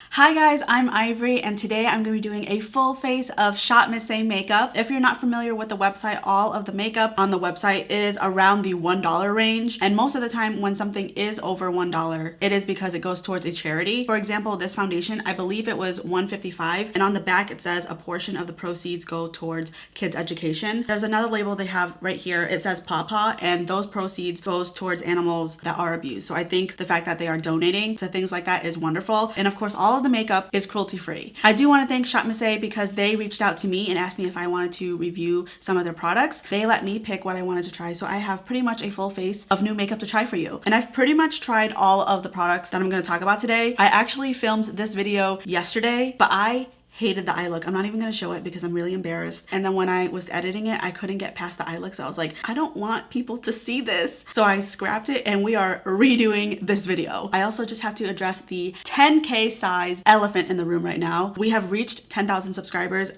Hi guys, I'm Ivory and today I'm going to be doing a full face of Shop Miss A makeup. If you're not familiar with the website, all of the makeup on the website is around the $1 range, and most of the time when something is over $1, it is because it goes towards a charity. For example, this foundation, I believe it was $1.55, and on the back it says a portion of the proceeds go towards kids' education. There's another label they have right here, it says Paw, and those proceeds goes towards animals that are abused. So I think the fact that they are donating to things like that is wonderful. And of course, all of the makeup is cruelty free. I do want to thank Shop Miss A because they reached out to me and asked me if I wanted to review some of their products. They let me pick what I wanted to try, so I have pretty much a full face of new makeup to try for you. And I've pretty much tried all of the products that I'm going to talk about today. I actually filmed this video yesterday, but I hated the eye look. I'm not even gonna show it because I'm really embarrassed. And then when I was editing it, I couldn't get past the eye look. So I was like, I don't want people to see this. So I scrapped it and we are redoing this video. I also just have to address the 10K size elephant in the room right now. We have reached 10,000 subscribers.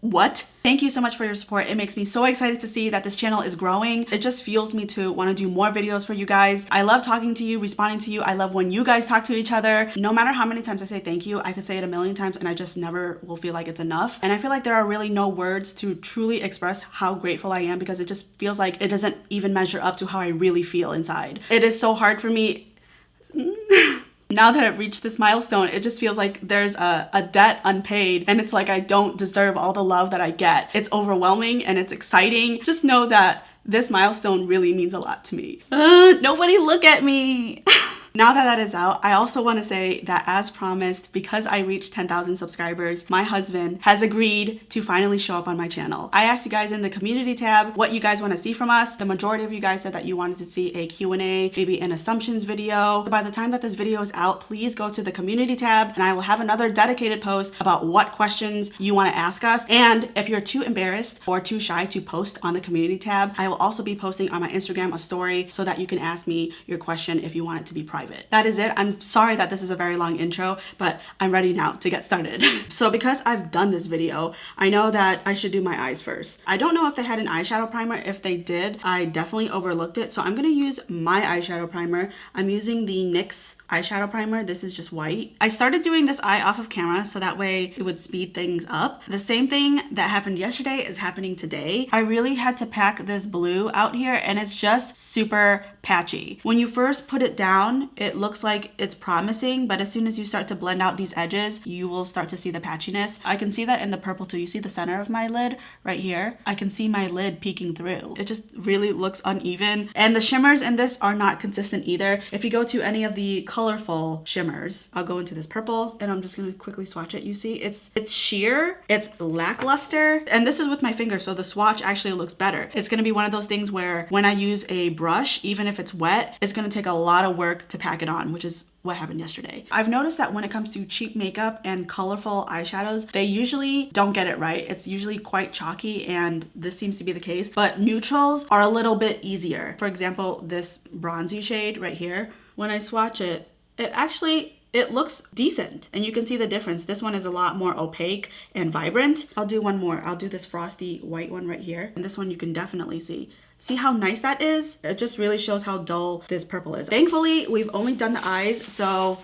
What? Thank you so much for your support. It makes me so excited to see that this channel is growing. It just fuels me to want to do more videos for you guys. I love talking to you, responding to you. I love when you guys talk to each other. No matter how many times I say thank you, I could say it a million times and I just never will feel like it's enough. And I feel like there are really no words to truly express how grateful I am because it just feels like it doesn't even measure up to how I really feel inside. It is so hard for me. Now that I've reached this milestone, it just feels like there's a debt unpaid and it's like I don't deserve all the love that I get. It's overwhelming and it's exciting. Just know that this milestone really means a lot to me. Nobody look at me. Now that that is out, I also want to say that as promised, because I reached 10,000 subscribers, my husband has agreed to finally show up on my channel. I asked you guys in the community tab what you guys want to see from us. The majority of you guys said that you wanted to see a Q&A, maybe an assumptions video. By the time that this video is out, please go to the community tab and I will have another dedicated post about what questions you want to ask us. And if you're too embarrassed or too shy to post on the community tab, I will also be posting on my Instagram a story so that you can ask me your question if you want it to be private. That is it. I'm sorry that this is a very long intro, but I'm ready now to get started. So because I've done this video, I know that I should do my eyes first. I don't know if they had an eyeshadow primer. If they did, I definitely overlooked it. So I'm gonna use my eyeshadow primer. I'm using the NYX eyeshadow primer. This is just white. I started doing this eye off of camera so that way it would speed things up. The same thing that happened yesterday is happening today. I really had to pack this blue out here and it's just super patchy. When you first put it down, it looks like it's promising, but as soon as you start to blend out these edges, you will start to see the patchiness. I can see that in the purple too. You see the center of my lid right here? I can see my lid peeking through. It just really looks uneven. And the shimmers in this are not consistent either. If you go to any of the colorful shimmers, I'll go into this purple and I'm just gonna quickly swatch it. You see, it's sheer, it's lackluster, and this is with my finger, so the swatch actually looks better. It's gonna be one of those things where when I use a brush, even if it's wet, it's gonna take a lot of work to pack it on, which is what happened yesterday. I've noticed that when it comes to cheap makeup and colorful eyeshadows, they usually don't get it right. It's usually quite chalky, and this seems to be the case, but neutrals are a little bit easier. For example, this bronzy shade right here, when I swatch it, it looks decent and you can see the difference. This one is a lot more opaque and vibrant. I'll do one more. I'll do this frosty white one right here. And this one you can definitely see. See how nice that is? It just really shows how dull this purple is. Thankfully, we've only done the eyes, so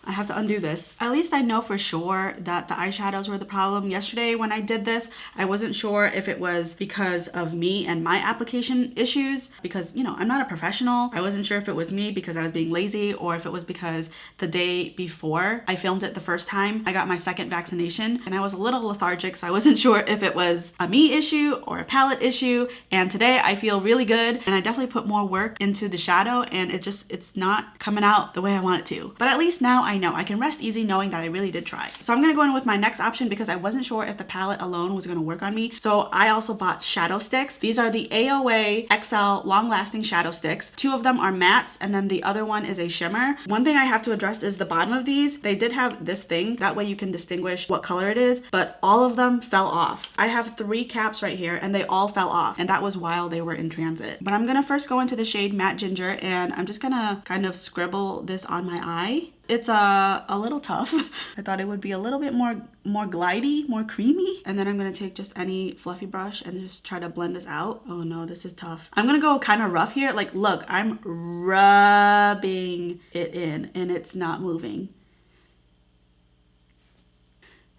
I have to undo this. At least I know for sure that the eyeshadows were the problem. Yesterday when I did this, I wasn't sure if it was because of me and my application issues, because, you know, I'm not a professional. I wasn't sure if it was me because I was being lazy or if it was because the day before I filmed it the first time, I got my second vaccination and I was a little lethargic, so I wasn't sure if it was a me issue or a palette issue. And today I feel really good and I definitely put more work into the shadow and it's not coming out the way I want it to. But at least now I know I can rest easy knowing that I really did try. So I'm gonna go in with my next option because I wasn't sure if the palette alone was gonna work on me. So I also bought shadow sticks. These are the AOA XL long lasting shadow sticks. Two of them are mattes and then the other one is a shimmer. One thing I have to address is the bottom of these. They did have this thing, that way you can distinguish what color it is, but all of them fell off. I have 3 caps right here and they all fell off, and that was while they were in transit. But I'm gonna first go into the shade Matte Ginger and I'm just gonna kind of scribble this on my eye. It's a little tough. I thought it would be a little bit more glidey, more creamy. And then I'm gonna take just any fluffy brush and just try to blend this out. Oh no, this is tough. I'm gonna go kind of rough here. Like, look, I'm rubbing it in and it's not moving.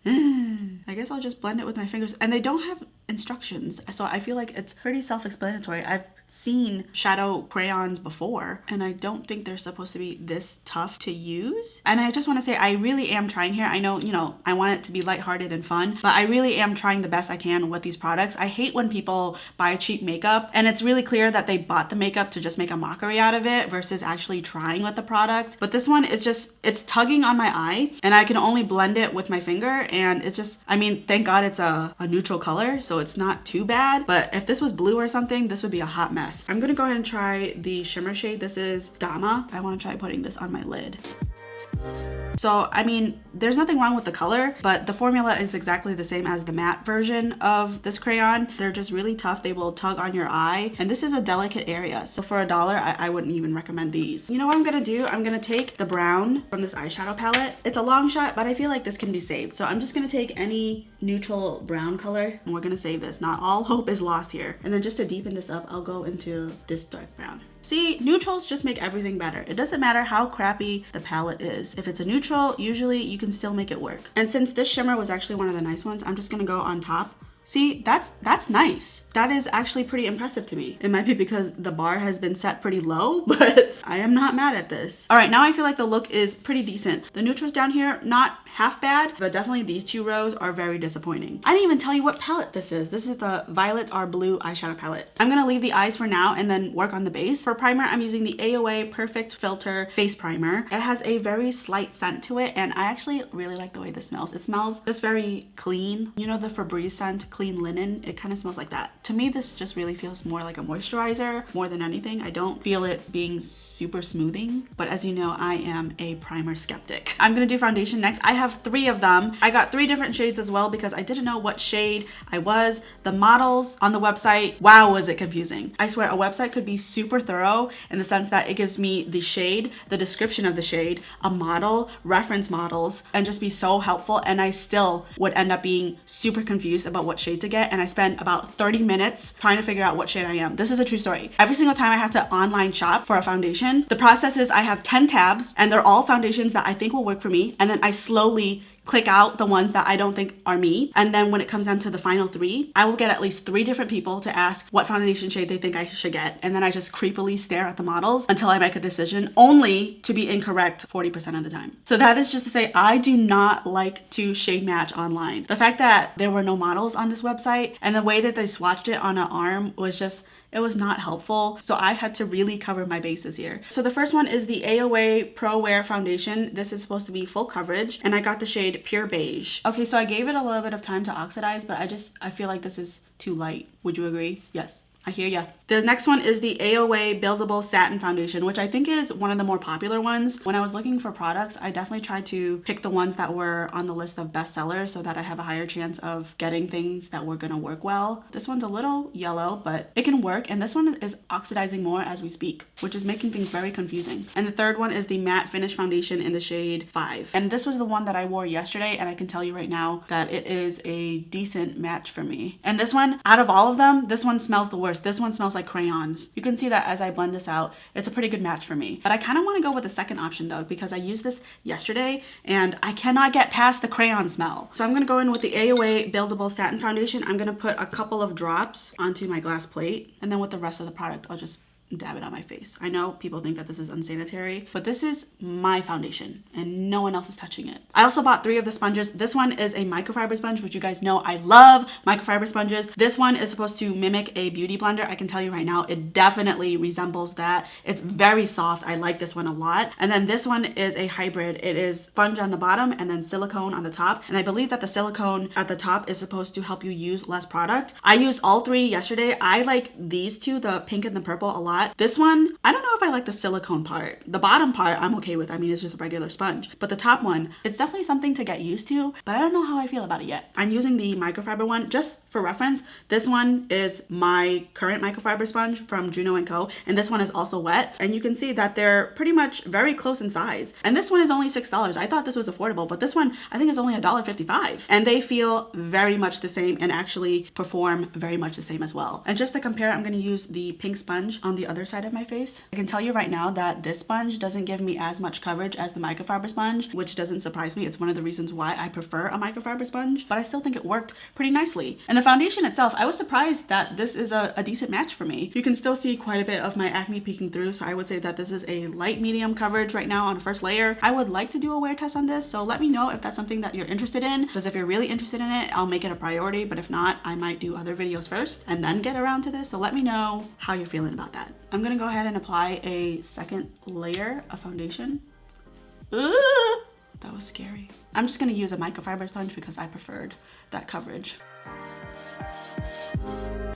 I guess I'll just blend it with my fingers. And they don't have instructions, so I feel like it's pretty self-explanatory. I've seen shadow crayons before, and I don't think they're supposed to be this tough to use. And I just want to say I really am trying here. I know, you know, I want it to be lighthearted and fun, but I really am trying the best I can with these products. I hate when people buy cheap makeup and it's really clear that they bought the makeup to just make a mockery out of it versus actually trying with the product. But this one is just, it's tugging on my eye, and I can only blend it with my finger, and it's just, I mean, thank God it's a neutral color, so it's not too bad. But if this was blue or something, this would be a hot mess. I'm gonna go ahead and try the shimmer shade. This is Dama. I want to try putting this on my lid. So, I mean, there's nothing wrong with the color, but the formula is exactly the same as the matte version of this crayon. They're just really tough. They will tug on your eye, and this is a delicate area. So for $1, I wouldn't even recommend these. You know what I'm gonna do? I'm gonna take the brown from this eyeshadow palette. It's a long shot, but I feel like this can be saved. So I'm just gonna take any neutral brown color, and we're gonna save this. Not all hope is lost here. And then just to deepen this up, I'll go into this dark brown. See, neutrals just make everything better. It doesn't matter how crappy the palette is. If it's a neutral, usually you can still make it work. And since this shimmer was actually one of the nice ones, I'm just gonna go on top. See, that's nice. That is actually pretty impressive to me. It might be because the bar has been set pretty low, but I am not mad at this. All right, now I feel like the look is pretty decent. The neutrals down here, not half bad, but definitely these two rows are very disappointing. I didn't even tell you what palette this is. This is the Violets Are Blue eyeshadow palette. I'm gonna leave the eyes for now and then work on the base. For primer, I'm using the AOA Perfect Filter Face Primer. It has a very slight scent to it, and I actually really like the way this smells. It smells just very clean. You know the Febreze scent, Clean Linen? It kind of smells like that. To me, this just really feels more like a moisturizer more than anything. I don't feel it being super smoothing, but as you know, I am a primer skeptic. I'm gonna do foundation next. I have 3 of them. I got 3 different shades as well because I didn't know what shade I was. The models on the website, wow, was it confusing. I swear a website could be super thorough in the sense that it gives me the shade, the description of the shade, a model, reference models, and just be so helpful, and I still would end up being super confused about what shade to get, and I spent about 30 minutes trying to figure out what shade I am. This is a true story. Every single time I have to online shop for a foundation, the process is I have 10 tabs and they're all foundations that I think will work for me, and then I slowly click out the ones that I don't think are me. And then when it comes down to the final 3, I will get at least 3 different people to ask what foundation shade they think I should get. And then I just creepily stare at the models until I make a decision, only to be incorrect 40% of the time. So that is just to say, I do not like to shade match online. The fact that there were no models on this website and the way that they swatched it on an arm was just, it was not helpful. So I had to really cover my bases here. So the first one is the AOA Pro Wear Foundation. This is supposed to be full coverage, and I got the shade Pure Beige. Okay, so I gave it a little bit of time to oxidize, but I feel like this is too light. Would you agree? Yes. I hear ya. The next one is the AOA Buildable Satin Foundation, which I think is one of the more popular ones. When I was looking for products, I definitely tried to pick the ones that were on the list of bestsellers so that I have a higher chance of getting things that were gonna work well. This one's a little yellow, but it can work. And this one is oxidizing more as we speak, which is making things very confusing. And the third one is the Matte Finish Foundation in the shade 5. And this was the one that I wore yesterday, and I can tell you right now that it is a decent match for me. And this one, out of all of them, this one smells the worst. This one smells like crayons. You can see that as I blend this out, it's a pretty good match for me. But I kind of want to go with the second option though, because I used this yesterday and I cannot get past the crayon smell. So I'm going to go in with the AOA Buildable Satin Foundation. I'm going to put a couple of drops onto my glass plate, and then with the rest of the product, I'll just dab it on my face. I know people think that this is unsanitary, but this is my foundation and no one else is touching it. I also bought 3 of the sponges. This one is a microfiber sponge, which you guys know I love microfiber sponges. This one is supposed to mimic a beauty blender. I can tell you right now, it definitely resembles that. It's very soft. I like this one a lot. And then this one is a hybrid. It is sponge on the bottom and then silicone on the top. And I believe that the silicone at the top is supposed to help you use less product. I used all 3 yesterday. I like these 2, the pink and the purple, a lot. This one, I don't know if I like the silicone part. The bottom part, I'm okay with. I mean, it's just a regular sponge. But the top one, it's definitely something to get used to, but I don't know how I feel about it yet. I'm using the microfiber one just for reference. This one is my current microfiber sponge from Juno & Co. And this one is also wet. And you can see that they're pretty much very close in size. And this one is only $6. I thought this was affordable, but this one I think is only $1.55. And they feel very much the same and actually perform very much the same as well. And just to compare, I'm gonna use the pink sponge on the other side of my face. I can tell you right now that this sponge doesn't give me as much coverage as the microfiber sponge, which doesn't surprise me. It's one of the reasons why I prefer a microfiber sponge, but I still think it worked pretty nicely. And the foundation itself, I was surprised that this is a decent match for me. You can still see quite a bit of my acne peeking through, so I would say that this is a light medium coverage right now on the first layer. I would like to do a wear test on this, so let me know if that's something that you're interested in, because if you're really interested in it, I'll make it a priority, but if not, I might do other videos first and then get around to this. So let me know how you're feeling about that. I'm gonna go ahead and apply a second layer of foundation. Ooh, that was scary. I'm just gonna use a microfiber sponge because I preferred that coverage.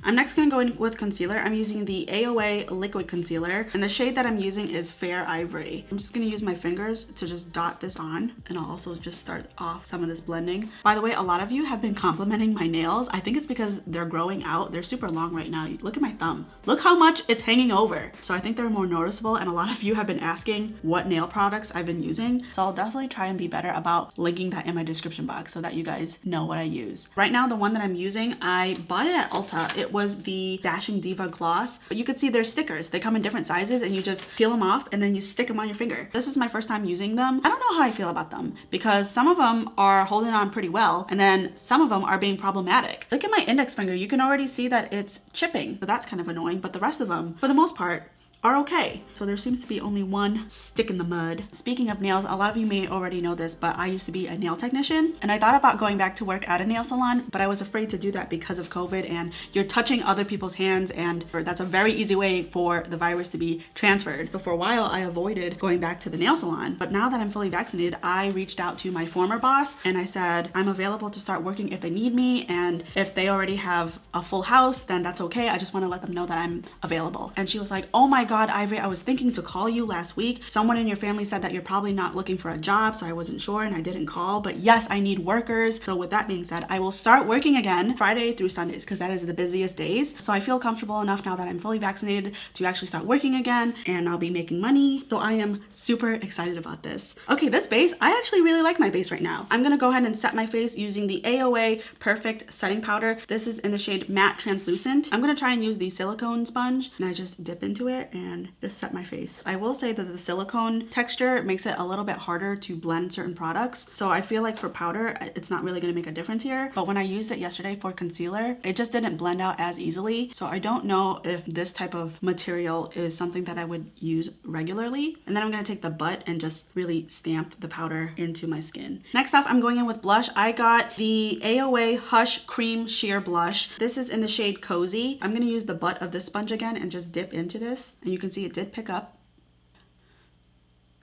I'm next gonna go in with concealer. I'm using the AOA liquid concealer, and the shade that I'm using is Fair Ivory. I'm just gonna use my fingers to just dot this on, and I'll also just start off some of this blending. By the way, a lot of you have been complimenting my nails. I think it's because they're growing out. They're super long right now. Look at my thumb. Look how much it's hanging over. So I think they're more noticeable, and a lot of you have been asking what nail products I've been using. So I'll definitely try and be better about linking that in my description box so that you guys know what I use. Right now, the one that I'm using, I bought it at Ulta. It was the Dashing Diva Gloss, but you could see there's stickers. They come in different sizes and you just peel them off and then you stick them on your finger. This is my first time using them. I don't know how I feel about them because some of them are holding on pretty well and then some of them are being problematic. Look at my index finger. You can already see that it's chipping, so that's kind of annoying, but the rest of them, for the most part, are okay. So there seems to be only one stick in the mud. Speaking of nails, a lot of you may already know this, but I used to be a nail technician and I thought about going back to work at a nail salon, but I was afraid to do that because of COVID and you're touching other people's hands and that's a very easy way for the virus to be transferred. So for a while I avoided going back to the nail salon, but now that I'm fully vaccinated, I reached out to my former boss and I said, I'm available to start working if they need me, and if they already have a full house, then that's okay. I just want to let them know that I'm available. And she was like, oh my God, Ivory, I was thinking to call you last week. Someone in your family said that you're probably not looking for a job, so I wasn't sure and I didn't call, but yes, I need workers. So with that being said, I will start working again Friday through Sundays because that is the busiest days. So I feel comfortable enough now that I'm fully vaccinated to actually start working again and I'll be making money. So I am super excited about this. Okay, this base, I actually really like my base right now. I'm gonna go ahead and set my face using the AOA Perfect Setting Powder. This is in the shade Matte Translucent. I'm gonna try and use the silicone sponge and I just dip into it and just set my face. I will say that the silicone texture makes it a little bit harder to blend certain products. So I feel like for powder, it's not really gonna make a difference here. But when I used it yesterday for concealer, it just didn't blend out as easily. So I don't know if this type of material is something that I would use regularly. And then I'm gonna take the butt and just really stamp the powder into my skin. Next off, I'm going in with blush. I got the AOA Hush Cream Sheer Blush. This is in the shade Cozy. I'm gonna use the butt of this sponge again and just dip into this. And you can see it did pick up.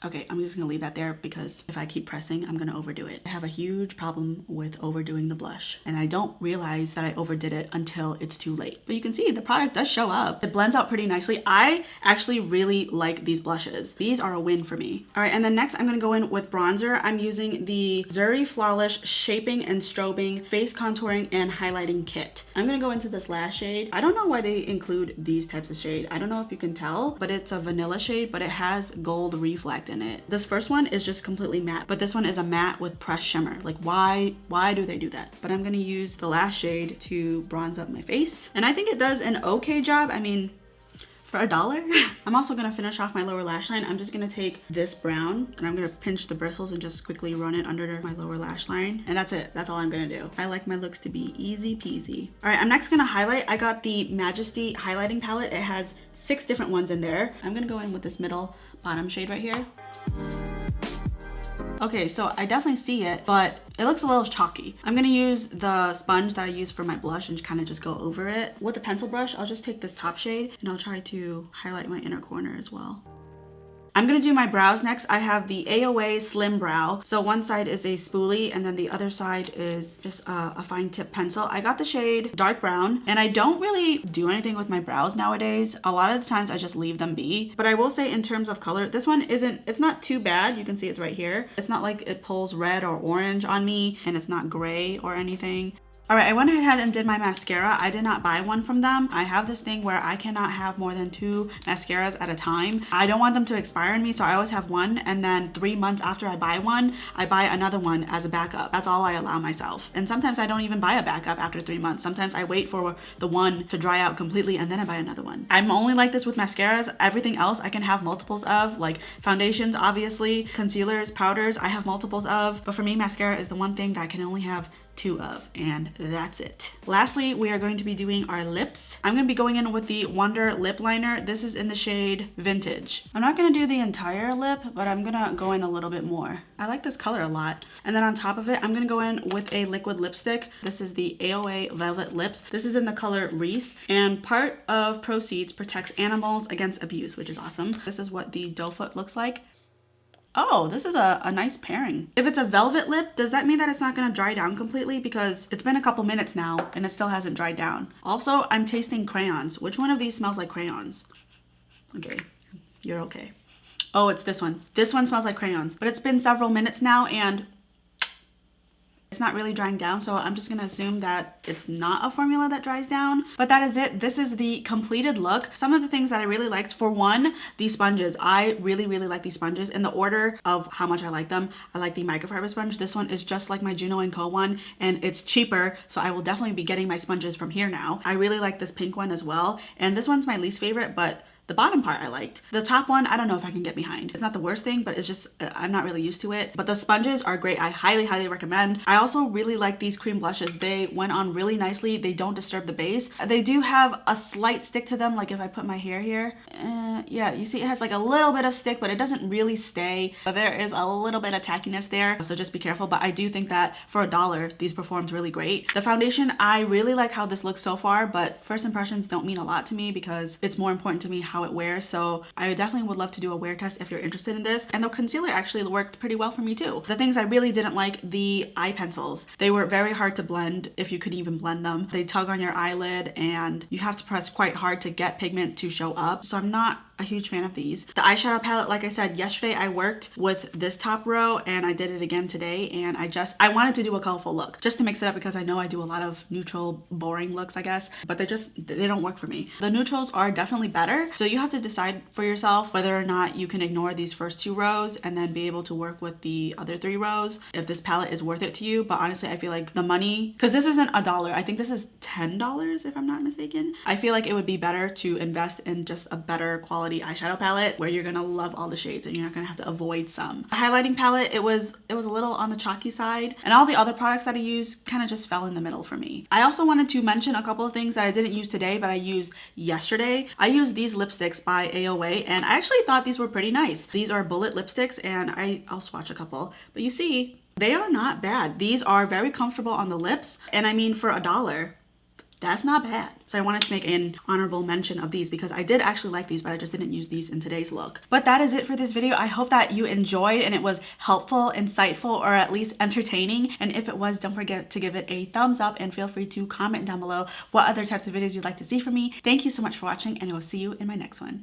Okay, I'm just gonna leave that there because if I keep pressing, I'm gonna overdo it. I have a huge problem with overdoing the blush and I don't realize that I overdid it until it's too late. But you can see the product does show up. It blends out pretty nicely. I actually really like these blushes. These are a win for me. All right, and then next I'm gonna go in with bronzer. I'm using the Zuri Flawless Shaping and Strobing Face Contouring and Highlighting Kit. I'm gonna go into this last shade. I don't know why they include these types of shade. I don't know if you can tell, but it's a vanilla shade, but it has gold reflect in it. This first one is just completely matte, but this one is a matte with pressed shimmer. Like why do they do that? But I'm gonna use the last shade to bronze up my face. And I think it does an okay job. I mean, for $1. I'm also gonna finish off my lower lash line. I'm just gonna take this brown and I'm gonna pinch the bristles and just quickly run it under my lower lash line. And that's it, that's all I'm gonna do. I like my looks to be easy peasy. All right, I'm next gonna highlight. I got the Majesty highlighting palette. It has 6 different ones in there. I'm gonna go in with this middle bottom shade right here. Okay, so I definitely see it, but it looks a little chalky. I'm gonna use the sponge that I use for my blush and kind of just go over it. With a pencil brush, I'll just take this top shade and I'll try to highlight my inner corner as well. I'm gonna do my brows next. I have the AOA Slim Brow. So one side is a spoolie and then the other side is just a fine tip pencil. I got the shade dark brown and I don't really do anything with my brows nowadays. A lot of the times I just leave them be. But I will say in terms of color, this one it's not too bad. You can see it's right here. It's not like it pulls red or orange on me and it's not gray or anything. All right, I went ahead and did my mascara. I did not buy one from them. I have this thing where I cannot have more than 2 mascaras at a time. I don't want them to expire on me, so I always have one, and then 3 months after I buy one, I buy another one as a backup. That's all I allow myself. And sometimes I don't even buy a backup after 3 months. Sometimes I wait for the one to dry out completely and then I buy another one. I'm only like this with mascaras. Everything else I can have multiples of, like foundations, obviously, concealers, powders, I have multiples of. But for me, mascara is the one thing that I can only have 2 of, and that's it. Lastly, we are going to be doing our lips. I'm going to be going in with the Wonder Lip Liner. This is in the shade Vintage. I'm not going to do the entire lip, but I'm going to go in a little bit more. I like this color a lot. And then on top of it, I'm going to go in with a liquid lipstick. This is the AOA Velvet Lips. This is in the color Reese, and part of proceeds protects animals against abuse, which is awesome. This is what the doe foot looks like. Oh, this is a nice pairing. If it's a velvet lip, does that mean that it's not gonna dry down completely? Because it's been a couple minutes now and it still hasn't dried down. Also, I'm tasting crayons. Which one of these smells like crayons? Okay, you're okay. Oh, it's this one. This one smells like crayons, but it's been several minutes now and it's not really drying down, so I'm just gonna assume that it's not a formula that dries down. But that is it. This is the completed look. Some of the things that I really liked, for one, these sponges. I really like these sponges. In the order of how much I like them, I like the microfiber sponge. This one is just like my Juno & Co one, and it's cheaper, so I will definitely be getting my sponges from here now. I really like this pink one as well, and this one's my least favorite, but the bottom part I liked. The top one, I don't know if I can get behind. It's not the worst thing, but it's just, I'm not really used to it. But the sponges are great. I highly recommend. I also really like these cream blushes. They went on really nicely. They don't disturb the base. They do have a slight stick to them, like if I put my hair here. Yeah, you see it has like a little bit of stick, but it doesn't really stay. But there is a little bit of tackiness there, so just be careful. But I do think that for $1, these performed really great. The foundation, I really like how this looks so far, but first impressions don't mean a lot to me because it's more important to me how it wears. So I definitely would love to do a wear test if you're interested in this. And the concealer actually worked pretty well for me too. The things I really didn't like, the eye pencils. They were very hard to blend, if you could even blend them. They tug on your eyelid and you have to press quite hard to get pigment to show up. So I'm not a huge fan of these. The eyeshadow palette, like I said, yesterday I worked with this top row and I did it again today, and I wanted to do a colorful look just to mix it up because I know I do a lot of neutral, boring looks, I guess, but they don't work for me. The neutrals are definitely better, so you have to decide for yourself whether or not you can ignore these first 2 rows and then be able to work with the other 3 rows if this palette is worth it to you. But honestly, I feel like the money, because this isn't $1, I think this is $10 if I'm not mistaken. I feel like it would be better to invest in just a better quality eyeshadow palette where you're gonna love all the shades and you're not gonna have to avoid some. The highlighting palette, it was a little on the chalky side, and all the other products that I used kind of just fell in the middle for me. I also wanted to mention a couple of things that I didn't use today but I used yesterday. I used these lipsticks by AOA and I actually thought these were pretty nice. These are bullet lipsticks and I'll swatch a couple, but you see they are not bad. These are very comfortable on the lips, and I mean for $1, that's not bad. So I wanted to make an honorable mention of these because I did actually like these, but I just didn't use these in today's look. But that is it for this video. I hope that you enjoyed and it was helpful, insightful, or at least entertaining. And if it was, don't forget to give it a thumbs up and feel free to comment down below what other types of videos you'd like to see from me. Thank you so much for watching, and I will see you in my next one.